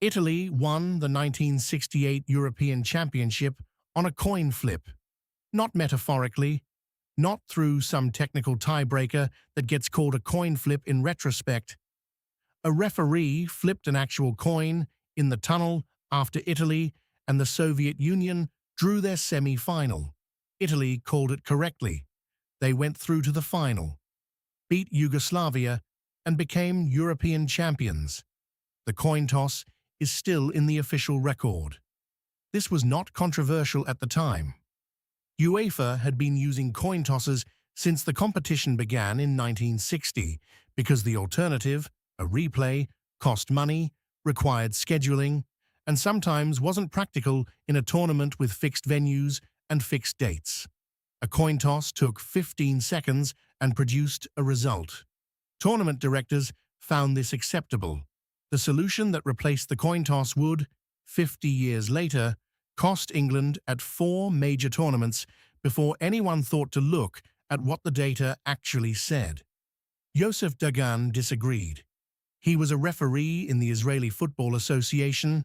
Italy won the 1968 European Championship on a coin flip, not metaphorically, not through some technical tiebreaker that gets called a coin flip in retrospect. A referee flipped an actual coin in the tunnel after Italy and the Soviet Union drew their semi-final. Italy called it correctly. They went through to the final, beat Yugoslavia, and became European champions. The coin toss is still in the official record. This was not controversial at the time. UEFA had been using coin tosses since the competition began in 1960 because the alternative, a replay, cost money, required scheduling, and sometimes wasn't practical in a tournament with fixed venues and fixed dates. A coin toss took 15 seconds and produced a result. Tournament directors found this acceptable. The solution that replaced the coin toss would, 50 years later, cost England at 4 major tournaments before anyone thought to look at what the data actually said. Joseph Dagan disagreed. He was a referee in the Israeli Football Association,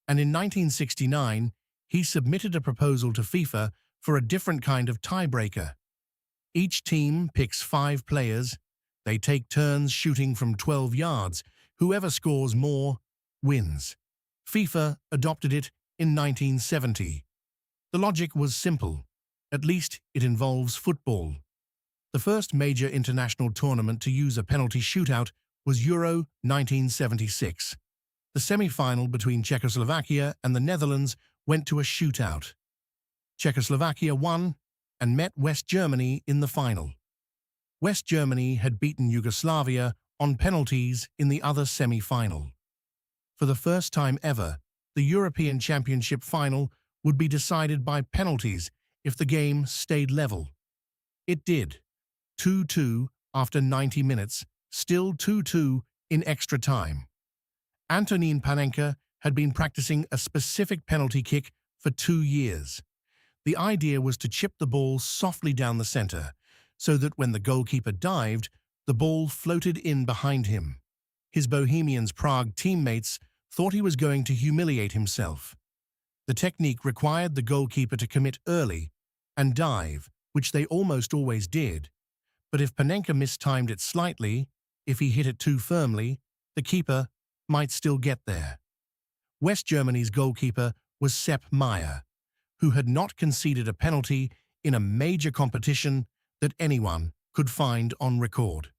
and in 1969 he submitted a proposal to FIFA for a different kind of tiebreaker. Each team picks 5 players. They take turns shooting from 12 yards. Whoever scores more wins. FIFA adopted it in 1970. The logic was simple. At least it involves football. The first major international tournament to use a penalty shootout was Euro 1976. The semi-final between Czechoslovakia and the Netherlands went to a shootout. Czechoslovakia won and met West Germany in the final. West Germany had beaten Yugoslavia on penalties in the other semi-final. For the first time ever, the European Championship final would be decided by penalties if the game stayed level. It did. 2-2 after 90 minutes, still 2-2 in extra time. Antonin Panenka had been practicing a specific penalty kick for 2 years. The idea was to chip the ball softly down the center, so that when the goalkeeper dived, the ball floated in behind him. His Bohemians Prague teammates thought he was going to humiliate himself. The technique required the goalkeeper to commit early and dive, which they almost always did. But if Panenka mistimed it slightly, if he hit it too firmly, the keeper might still get there. West Germany's goalkeeper was Sepp Maier, who had not conceded a penalty in a major competition that anyone could find on record.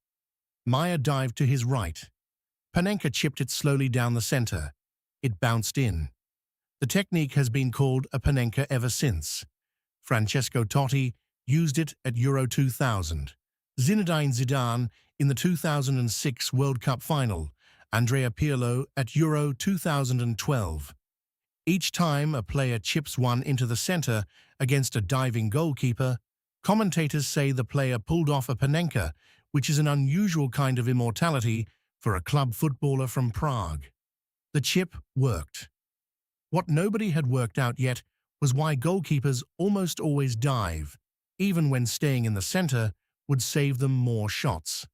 Maier dived to his right. Panenka chipped it slowly down the center. It bounced in. The technique has been called a Panenka ever since. Francesco Totti used it at Euro 2000. Zinedine Zidane in the 2006 World Cup final. Andrea Pirlo at Euro 2012. Each time a player chips one into the center against a diving goalkeeper, commentators say the player pulled off a Panenka, which is an unusual kind of immortality for a club footballer from Prague. The chip worked. What nobody had worked out yet was why goalkeepers almost always dive, even when staying in the center would save them more shots.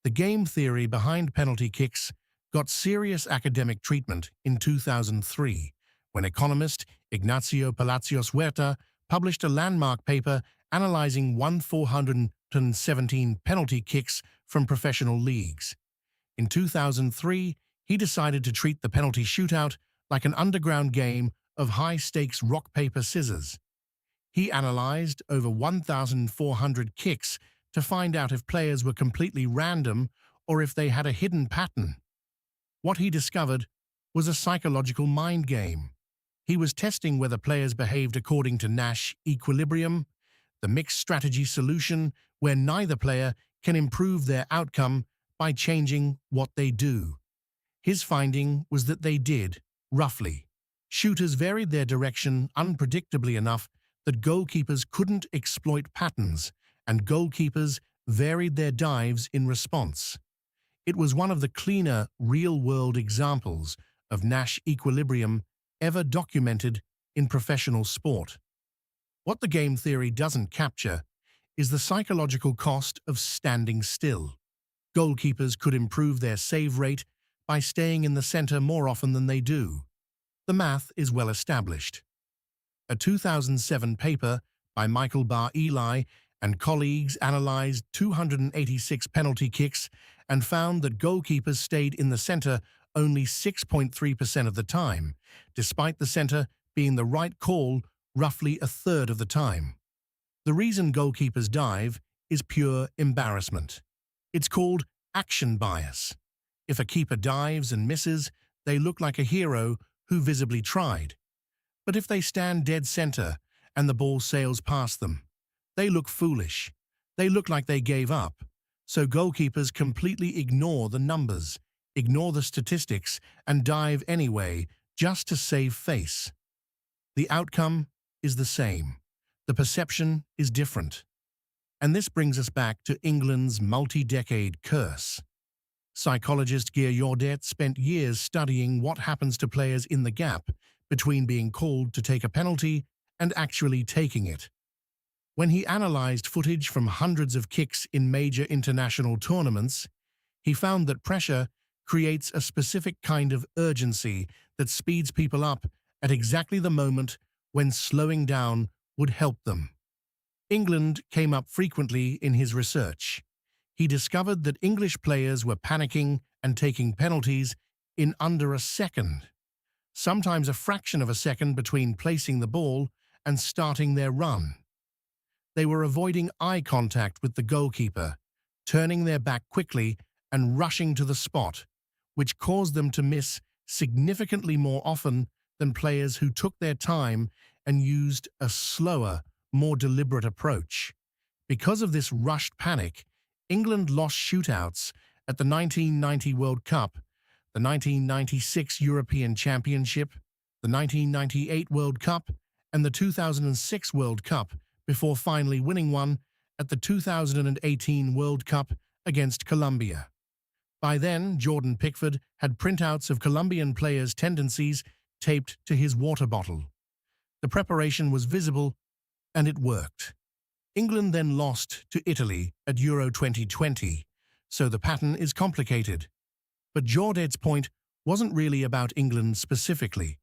The game theory behind penalty kicks got serious academic treatment in 2003, when economist Ignacio Palacios Huerta published a landmark paper analyzing 1,417 penalty kicks from professional leagues. In 2003, he decided to treat the penalty shootout like an underground game of high-stakes rock, paper, scissors. He analyzed over 1,400 kicks to find out if players were completely random or if they had a hidden pattern. What he discovered was a psychological mind game. He was testing whether players behaved according to Nash equilibrium, the mixed strategy solution where neither player can improve their outcome by changing what they do. His finding was that they did, roughly. Shooters varied their direction unpredictably enough that goalkeepers couldn't exploit patterns, and goalkeepers varied their dives in response. It was one of the cleaner, real-world examples of Nash equilibrium ever documented in professional sport. What the game theory doesn't capture is the psychological cost of standing still. Goalkeepers could improve their save rate by staying in the center more often than they do. The math is well established. A 2007 paper by Michael Bar Eli and colleagues analyzed 286 penalty kicks and found that goalkeepers stayed in the center only 6.3% of the time, despite the center being the right call roughly a third of the time. The reason goalkeepers dive is pure embarrassment. It's called action bias. If a keeper dives and misses, they look like a hero who visibly tried. But if they stand dead center and the ball sails past them, they look foolish. They look like they gave up. So goalkeepers completely ignore the numbers, ignore the statistics, and dive anyway just to save face. The outcome is the same. The perception is different. And this brings us back to England's multi-decade curse. Psychologist Guy Jordet spent years studying what happens to players in the gap between being called to take a penalty and actually taking it. When he analyzed footage from hundreds of kicks in major international tournaments, he found that pressure creates a specific kind of urgency that speeds people up at exactly the moment when slowing down would help them. England came up frequently in his research. He discovered that English players were panicking and taking penalties in under a second, sometimes a fraction of a second between placing the ball and starting their run. They were avoiding eye contact with the goalkeeper, turning their back quickly and rushing to the spot, which caused them to miss significantly more often than players who took their time and used a slower, more deliberate approach. Because of this rushed panic, England lost shootouts at the 1990 World Cup, the 1996 European Championship, the 1998 World Cup, and the 2006 World Cup, before finally winning one at the 2018 World Cup against Colombia. By then, Jordan Pickford had printouts of Colombian players' tendencies taped to his water bottle. The preparation was visible, and it worked. England then lost to Italy at Euro 2020, so the pattern is complicated. But Jordet's point wasn't really about England specifically.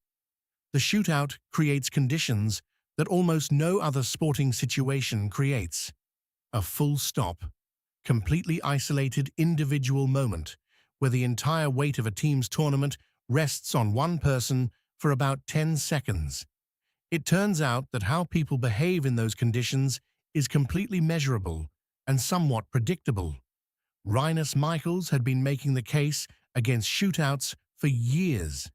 The shootout creates conditions that almost no other sporting situation creates. A full stop, completely isolated individual moment where the entire weight of a team's tournament rests on one person for about 10 seconds. It turns out that how people behave in those conditions is completely measurable and somewhat predictable. Rinus Michels had been making the case against shootouts for years.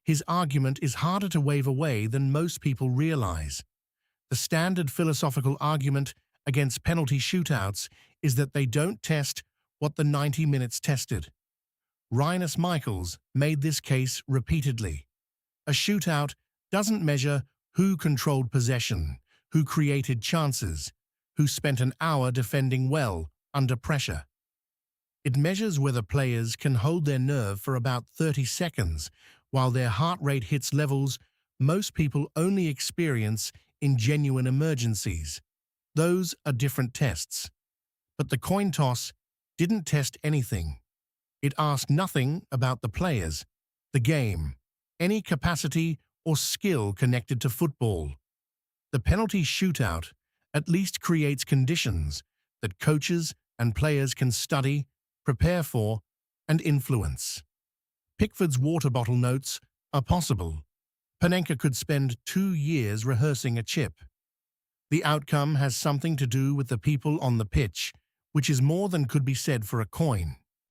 His argument is harder to wave away than most people realize. The standard philosophical argument against penalty shootouts is that they don't test what the 90 minutes tested. Rinus Michels made this case repeatedly. A shootout doesn't measure who controlled possession, who created chances, who spent an hour defending well under pressure. It measures whether players can hold their nerve for about 30 seconds while their heart rate hits levels most people only experience in genuine emergencies. Those are different tests. But the coin toss didn't test anything. It asked nothing about the players, the game, any capacity or skill connected to football. The penalty shootout at least creates conditions that coaches and players can study, prepare for, and influence. Pickford's water bottle notes are possible. Panenka could spend 2 years rehearsing a chip. The outcome has something to do with the people on the pitch, which is more than could be said for a coin.